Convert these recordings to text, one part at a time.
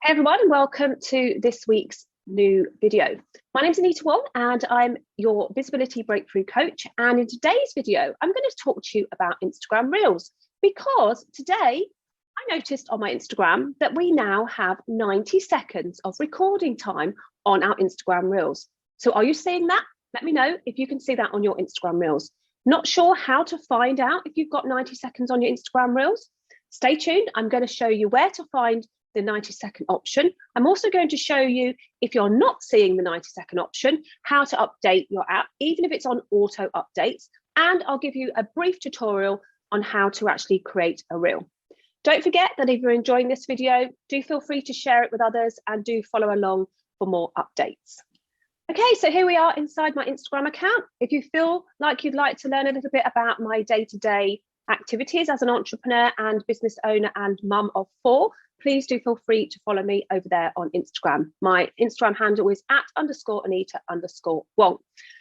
Hey everyone, and welcome to this week's new video. My name is Anita Wong and I'm your visibility breakthrough coach. And in today's video, I'm going to talk to you about Instagram Reels, because today I noticed on my Instagram that we now have 90 seconds of recording time on our Instagram Reels. So are you seeing that? Let me know if you can see that on your Instagram Reels. Not sure how to find out if you've got 90 seconds on your Instagram Reels? Stay tuned. I'm going to show you where to find the 90-second option. I'm also going to show you, if you're not seeing the 90-second option, how to update your app, even if it's on auto updates. And I'll give you a brief tutorial on how to actually create a reel. Don't forget that if you're enjoying this video, do feel free to share it with others and do follow along for more updates. Okay, so here we are inside my Instagram account. If you feel like you'd like to learn a little bit about my day-to-day activities as an entrepreneur and business owner and mum of 4, please do feel free to follow me over there on Instagram. My Instagram handle is @_Anita_Wong.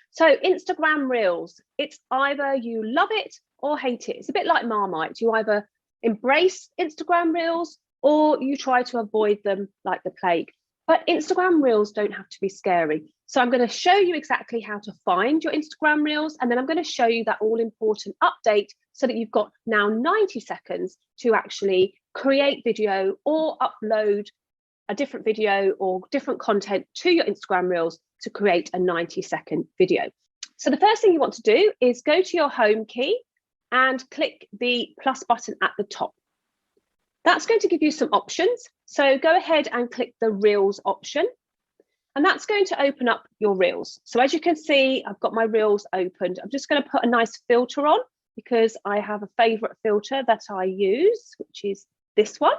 So Instagram Reels, it's either you love it or hate it. It's a bit like Marmite. You either embrace Instagram Reels or you try to avoid them like the plague. But Instagram Reels don't have to be scary. So I'm going to show you exactly how to find your Instagram Reels, and then I'm going to show you that all important update so that you've got now 90 seconds to actually create video or upload a different video or different content to your Instagram Reels to create a 90-second video. So the first thing you want to do is go to your home key and click the plus button at the top. That's going to give you some options. So go ahead and click the Reels option, and that's going to open up your Reels. So as you can see, I've got my Reels opened. I'm just going to put a nice filter on because I have a favorite filter that I use, which is this one.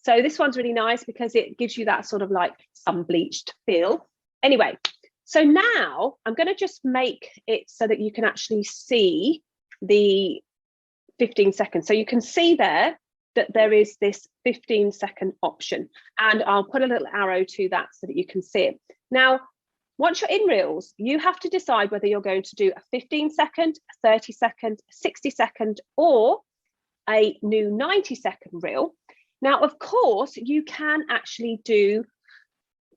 So this one's really nice because it gives you that sort of like sun-bleached feel. Anyway, so now I'm going to just make it so that you can actually see the 15 seconds. So you can see there that there is this 15-second option, and I'll put a little arrow to that so that you can see it. Now, once you're in Reels, you have to decide whether you're going to do a 15-second, a 30-second, a 60-second, or a new 90-second reel. Now, of course, you can actually do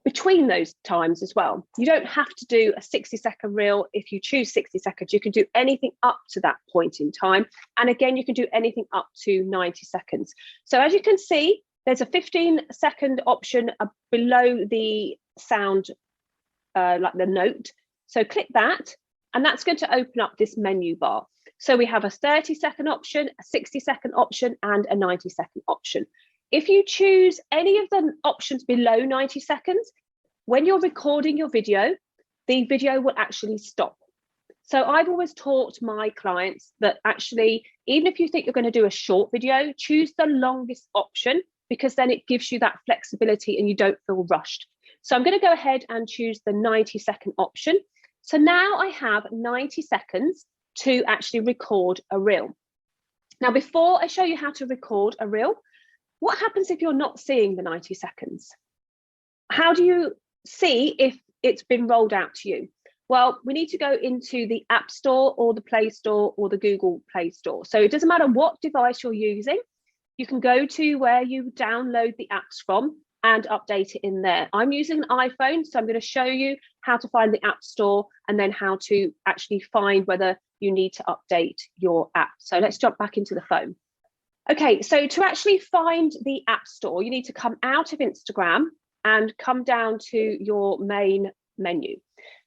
between those times as well. You don't have to do a 60-second reel. If you choose 60 seconds, you can do anything up to that point in time. And again, you can do anything up to 90 seconds. So as you can see, there's a 15-second option below the sound, like the note. So click that, and that's going to open up this menu bar. So we have a 30-second option, a 60-second option, and a 90-second option. If you choose any of the options below 90 seconds, when you're recording your video, the video will actually stop. So I've always taught my clients that actually, even if you think you're going to do a short video, choose the longest option, because then it gives you that flexibility and you don't feel rushed. So I'm going to go ahead and choose the 90-second option. So now I have 90 seconds to actually record a reel. Now, before I show you how to record a reel, what happens if you're not seeing the 90 seconds? How do you see if it's been rolled out to you? Well, we need to go into the App Store or the Play Store or the Google Play Store. So it doesn't matter what device you're using. You can go to where you download the apps from and update it in there. I'm using an iPhone, so I'm going to show you how to find the App Store and then how to actually find whether you need to update your app. So let's jump back into the phone. Okay, so to actually find the App Store, you need to come out of Instagram and come down to your main menu.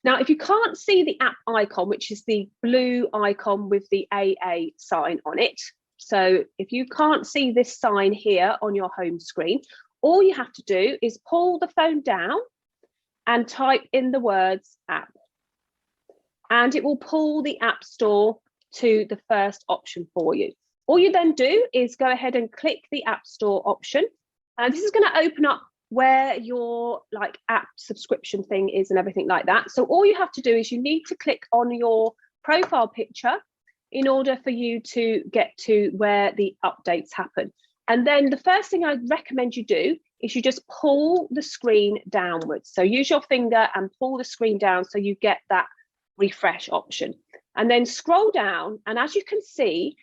Now, if you can't see the app icon, which is the blue icon with the AA sign on it, so if you can't see this sign here on your home screen, all you have to do is pull the phone down and type in the words app. And it will pull the App Store to the first option for you. All you then do is go ahead and click the App Store option. And this is going to open up where your like app subscription thing is and everything like that. So all you have to do is you need to click on your profile picture in order for you to get to where the updates happen. And then the first thing I'd recommend you do is you just pull the screen downwards. So use your finger and pull the screen down so you get that refresh option. And then scroll down, and as you can see,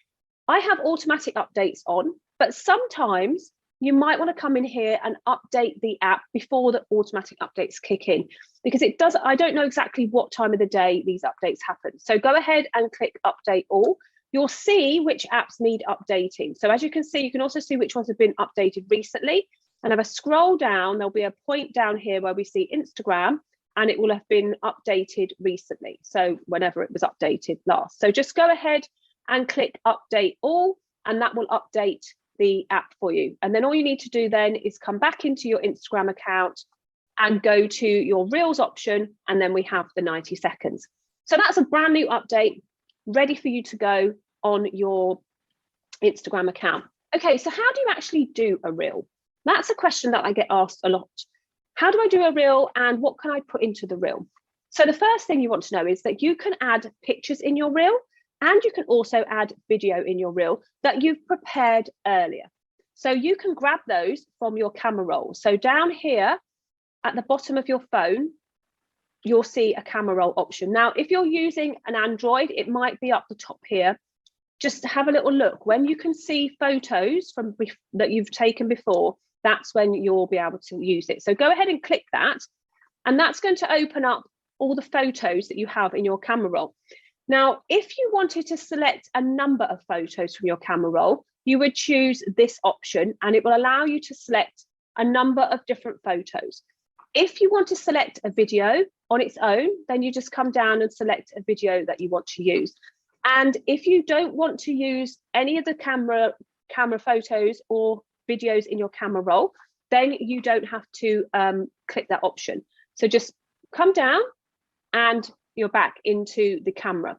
I have automatic updates on, but sometimes you might want to come in here and update the app before the automatic updates kick in, because it does, I don't know exactly what time of the day these updates happen. So go ahead and click update all. You'll see which apps need updating. So as you can see, you can also see which ones have been updated recently. And if I scroll down, there'll be a point down here where we see Instagram, and it will have been updated recently. So whenever it was updated last. So just go ahead and click update all, and that will update the app for you. And then all you need to do then is come back into your Instagram account and go to your Reels option, and then we have the 90 seconds. So that's a brand new update ready for you to go on your Instagram account. Okay, so how do you actually do a Reel? That's a question that I get asked a lot. How do I do a Reel, and what can I put into the Reel? So the first thing you want to know is that you can add pictures in your Reel, and you can also add video in your Reel that you've prepared earlier. So you can grab those from your camera roll. So down here at the bottom of your phone, you'll see a camera roll option. Now, if you're using an Android, it might be up the top here. Just have a little look. When you can see photos from that you've taken before, that's when you'll be able to use it. So go ahead and click that, and that's going to open up all the photos that you have in your camera roll. Now, if you wanted to select a number of photos from your camera roll, you would choose this option, and it will allow you to select a number of different photos. If you want to select a video on its own, then you just come down and select a video that you want to use. And if you don't want to use any of the camera photos or videos in your camera roll, then you don't have to click that option. So just come down and you're back into the camera.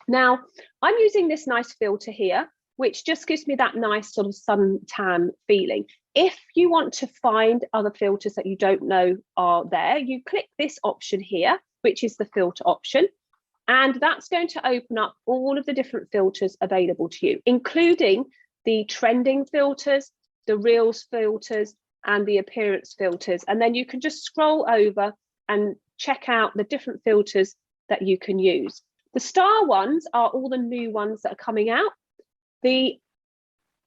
Now, I'm using this nice filter here, which just gives me that nice sort of suntan feeling. If you want to find other filters that you don't know are there, you click this option here, which is the filter option. And that's going to open up all of the different filters available to you, including the trending filters, the Reels filters, and the appearance filters. And then you can just scroll over and check out the different filters that you can use. The star ones are all the new ones that are coming out. The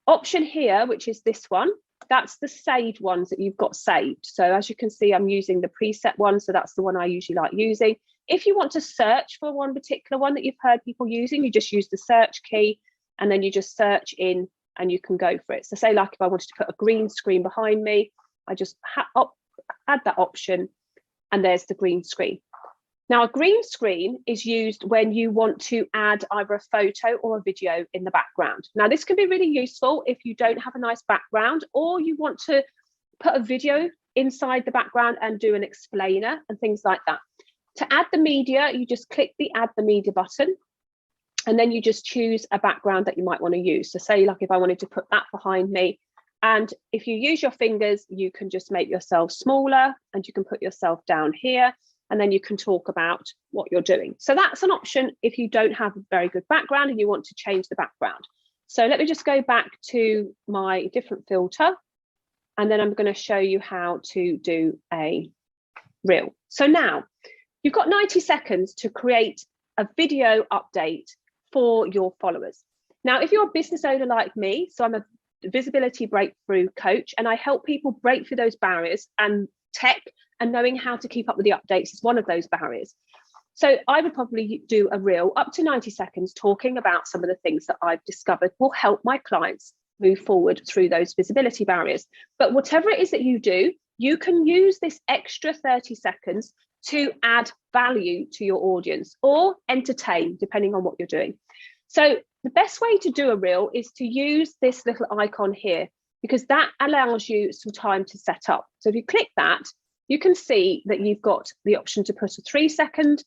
option here, which is this one, that's the saved ones that you've got saved. So as you can see, I'm using the preset one. So that's the one I usually like using. If you want to search for one particular one that you've heard people using, you just use the search key, and then you just search in and you can go for it. So say like if I wanted to put a green screen behind me, I just add that option, and there's the green screen. Now, a green screen is used when you want to add either a photo or a video in the background. Now, this can be really useful if you don't have a nice background, or you want to put a video inside the background and do an explainer and things like that. To add the media, you just click the add the media button, and then you just choose a background that you might want to use. So say like if I wanted to put that behind me, and if you use your fingers, you can just make yourself smaller, and you can put yourself down here, and then you can talk about what you're doing. So that's an option if you don't have a very good background and you want to change the background. So let me just go back to my different filter, and then I'm going to show you how to do a Reel. So now you've got 90 seconds to create a video update for your followers. Now, if you're a business owner like me, so I'm a visibility breakthrough coach, and I help people break through those barriers, and tech and knowing how to keep up with the updates is one of those barriers. So I would probably do a Reel up to 90 seconds talking about some of the things that I've discovered will help my clients move forward through those visibility barriers. But whatever it is that you do, you can use this extra 30 seconds to add value to your audience or entertain, depending on what you're doing. So the best way to do a Reel is to use this little icon here, because that allows you some time to set up. So if you click that, you can see that you've got the option to put a 3-second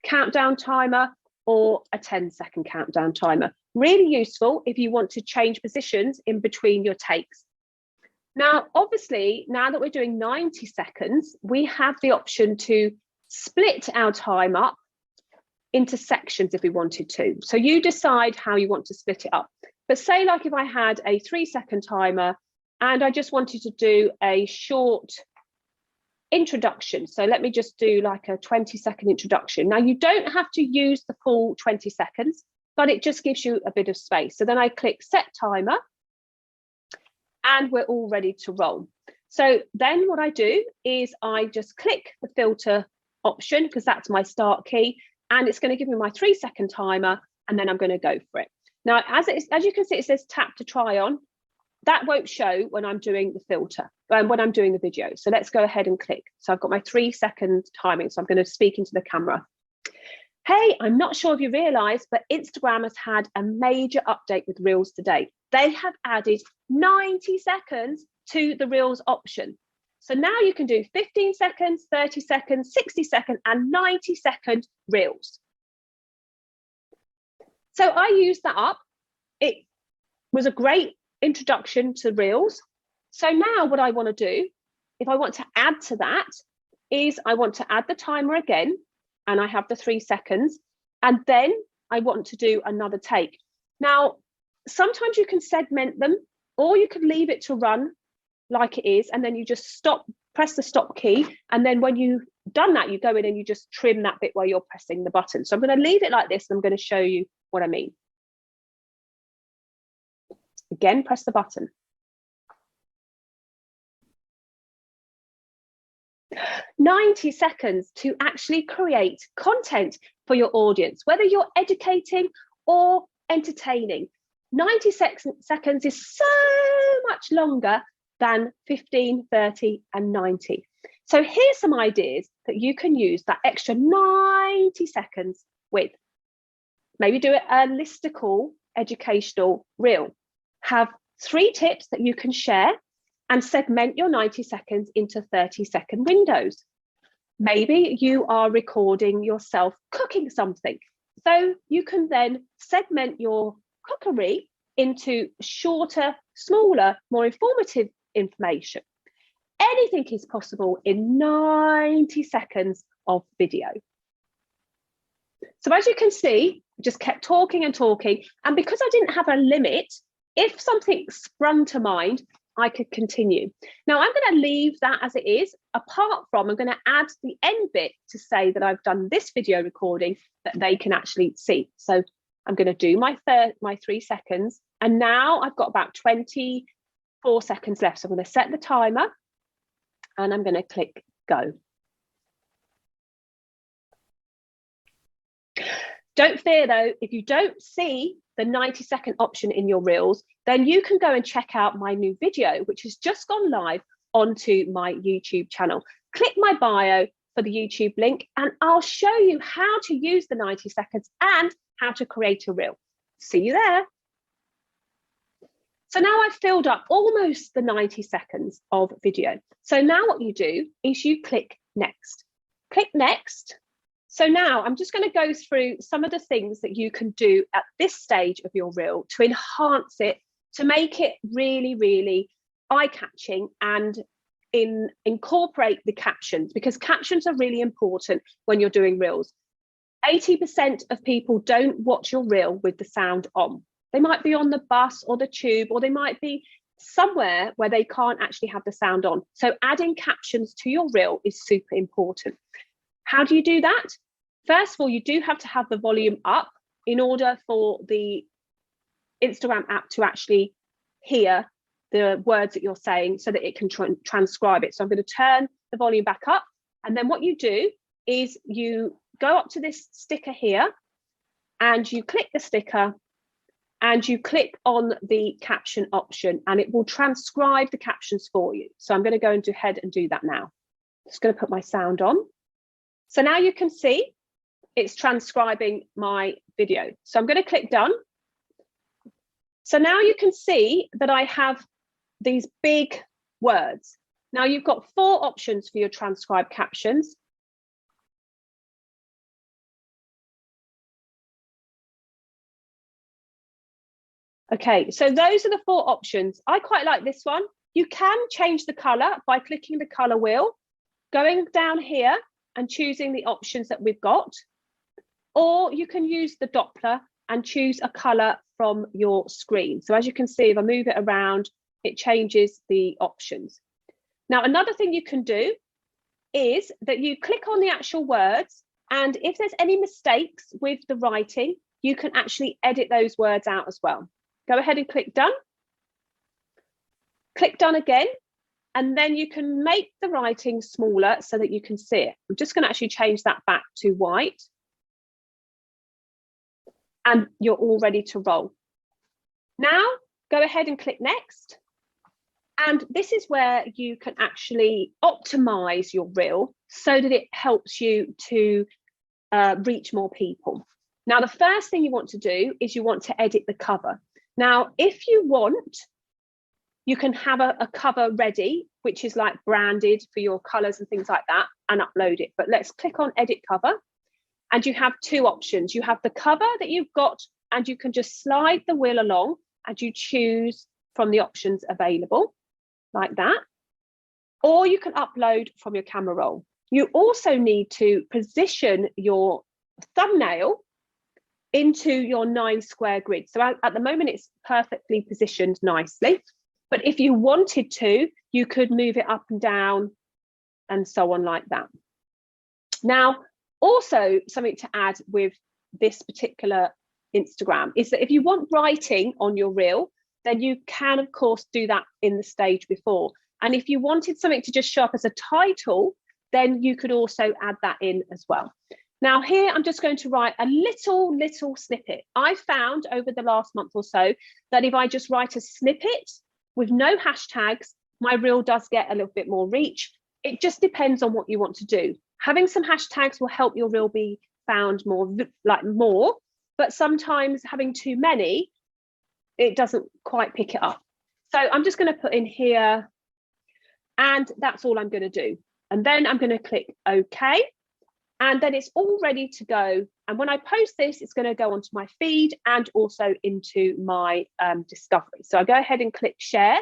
countdown timer or a 10-second countdown timer. Really useful if you want to change positions in between your takes. Now, obviously, now that we're doing 90 seconds, we have the option to split our time up into sections if we wanted to. So you decide how you want to split it up. But say like if I had a 3-second timer and I just wanted to do a short introduction. So let me just do like a 20-second introduction. Now you don't have to use the full 20 seconds, but it just gives you a bit of space. So then I click set timer, and we're all ready to roll. So then what I do is I just click the filter option, because that's my start key, and it's going to give me my 3-second timer, and then I'm going to go for it. Now, as you can see, it says tap to try on. That won't show when I'm doing the filter, when I'm doing the video. So let's go ahead and click. So I've got my 3-second timing. So I'm going to speak into the camera. Hey, I'm not sure if you realise, but Instagram has had a major update with Reels today. They have added 90 seconds to the Reels option. So now you can do 15 seconds, 30 seconds, 60 seconds, and 90-second Reels. So I used that up. It was a great introduction to Reels. So now what I want to do, if I want to add to that, is I want to add the timer again, and I have the 3 seconds, and then I want to do another take. Now, sometimes you can segment them, or you could leave it to run like it is, and then you just stop, press the stop key, and then when you've done that, you go in and you just trim that bit while you're pressing the button. So I'm going to leave it like this, and I'm going to show you what I mean. Again, press the button. "90 seconds to actually create content for your audience, whether you're educating or entertaining. 90 seconds is so much longer than 15, 30, and 90. So here's some ideas that you can use that extra 90 seconds with. Maybe do a listicle educational reel. Have 3 tips that you can share and segment your 90 seconds into 30-second windows. Maybe you are recording yourself cooking something. So you can then segment your cookery into shorter, smaller, more informative information. Anything is possible in 90 seconds of video. So as you can see, I just kept talking and talking. And because I didn't have a limit, if something sprung to mind, I could continue. Now I'm going to leave that as it is, apart from I'm going to add the end bit to say that I've done this video recording that they can actually see. So I'm going to do my 3 seconds, and now I've got about 24 seconds left. So I'm going to set the timer, and I'm going to click go. Don't fear though, if you don't see the 90-second option in your Reels, then you can go and check out my new video, which has just gone live onto my YouTube channel. Click my bio for the YouTube link, and I'll show you how to use the 90 seconds and how to create a reel. See you there. So now I've filled up almost the 90 seconds of video. So now what you do is you click next. Click next. So now I'm just going to go through some of the things that you can do at this stage of your reel to enhance it, to make it really, really eye-catching, and incorporate the captions, because captions are really important when you're doing reels. 80% of people don't watch your reel with the sound on. They might be on the bus or the tube, or they might be somewhere where they can't actually have the sound on. So adding captions to your reel is super important. How do you do that? First of all, you do have to have the volume up in order for the Instagram app to actually hear the words that you're saying, so that it can transcribe it. So I'm going to turn the volume back up. And then what you do is you go up to this sticker here, and you click the sticker, and you click on the caption option, and it will transcribe the captions for you. So I'm going to go ahead and do that now. Just going to put my sound on. So now you can see it's transcribing my video. So I'm going to click done. So now you can see that I have these big words. Now you've got 4 options for your transcribe captions. Okay, so those are the 4 options. I quite like this one. You can change the color by clicking the color wheel, going down here and choosing the options that we've got, or you can use the Doppler and choose a color from your screen. So as you can see, if I move it around, it changes the options. Now, another thing you can do is that you click on the actual words, and if there's any mistakes with the writing, you can actually edit those words out as well. Go ahead and click done. Click done again, and then you can make the writing smaller so that you can see it. I'm just going to actually change that back to white. And you're all ready to roll. Now, go ahead and click next. And this is where you can actually optimize your reel so that it helps you to reach more people. Now, the first thing you want to do is you want to edit the cover. Now, if you want, you can have a cover ready, which is like branded for your colors and things like that, and upload it. But let's click on edit cover. And you have two options. You have the cover that you've got, and you can just slide the wheel along and you choose from the options available like that. Or you can upload from your camera roll. You also need to position your thumbnail into your 9 square grid. So at the moment, it's perfectly positioned nicely. But if you wanted to, you could move it up and down and so on like that. Now, also something to add with this particular Instagram is that if you want writing on your reel, then you can, of course, do that in the stage before. And if you wanted something to just show up as a title, then you could also add that in as well. Now here, I'm just going to write a little snippet. I found over the last month or so that if I just write a snippet with no hashtags, my reel does get a little bit more reach. It just depends on what you want to do. Having some hashtags will help your reel be found more, but sometimes having too many, it doesn't quite pick it up. So I'm just going to put in here, and that's all I'm going to do. And then I'm going to click OK, and then it's all ready to go. And when I post this, it's going to go onto my feed and also into my discovery. So I go ahead and click share.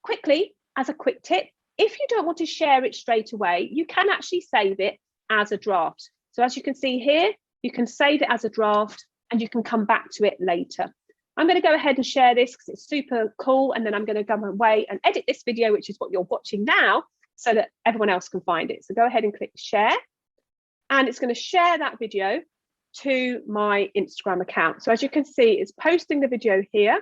Quickly, as a quick tip, if you don't want to share it straight away, you can actually save it as a draft. So as you can see here, you can save it as a draft and you can come back to it later. I'm going to go ahead and share this because it's super cool. And then I'm going to go away and edit this video, which is what you're watching now, so that everyone else can find it. So go ahead and click share. And it's going to share that video to my Instagram account. So as you can see, it's posting the video here.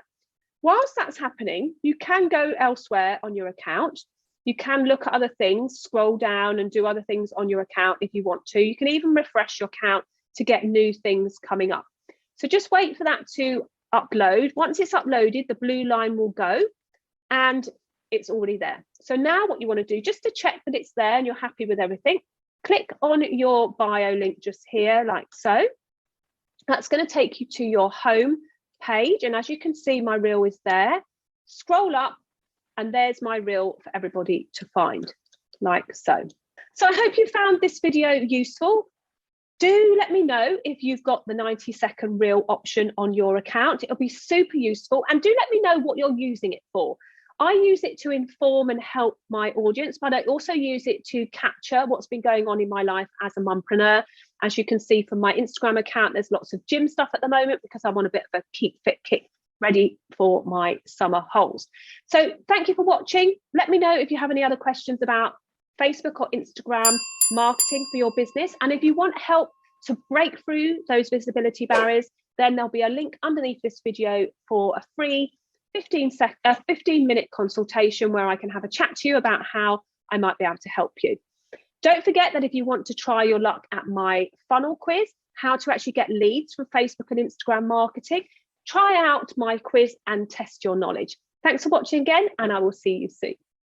Whilst that's happening, you can go elsewhere on your account. You can look at other things, scroll down and do other things on your account if you want to. You can even refresh your account to get new things coming up. So just wait for that to upload. Once it's uploaded, the blue line will go and it's already there. So now what you want to do, just to check that it's there and you're happy with everything, click on your bio link just here like so. That's going to take you to your home page. And as you can see, my reel is there. Scroll up and there's my reel for everybody to find like so. So I hope you found this video useful. Do let me know if you've got the 90-second reel option on your account. It'll be super useful. And do let me know what you're using it for. I use it to inform and help my audience, but I also use it to capture what's been going on in my life as a mumpreneur. As you can see from my Instagram account, there's lots of gym stuff at the moment because I'm on a bit of a keep fit kick, ready for my summer holes. So thank you for watching. Let me know if you have any other questions about Facebook or Instagram marketing for your business. And if you want help to break through those visibility barriers, then there'll be a link underneath this video for a free 15-minute consultation where I can have a chat to you about how I might be able to help you. Don't forget that if you want to try your luck at my funnel quiz, how to actually get leads from Facebook and Instagram marketing, try out my quiz and test your knowledge. Thanks for watching again, and I will see you soon.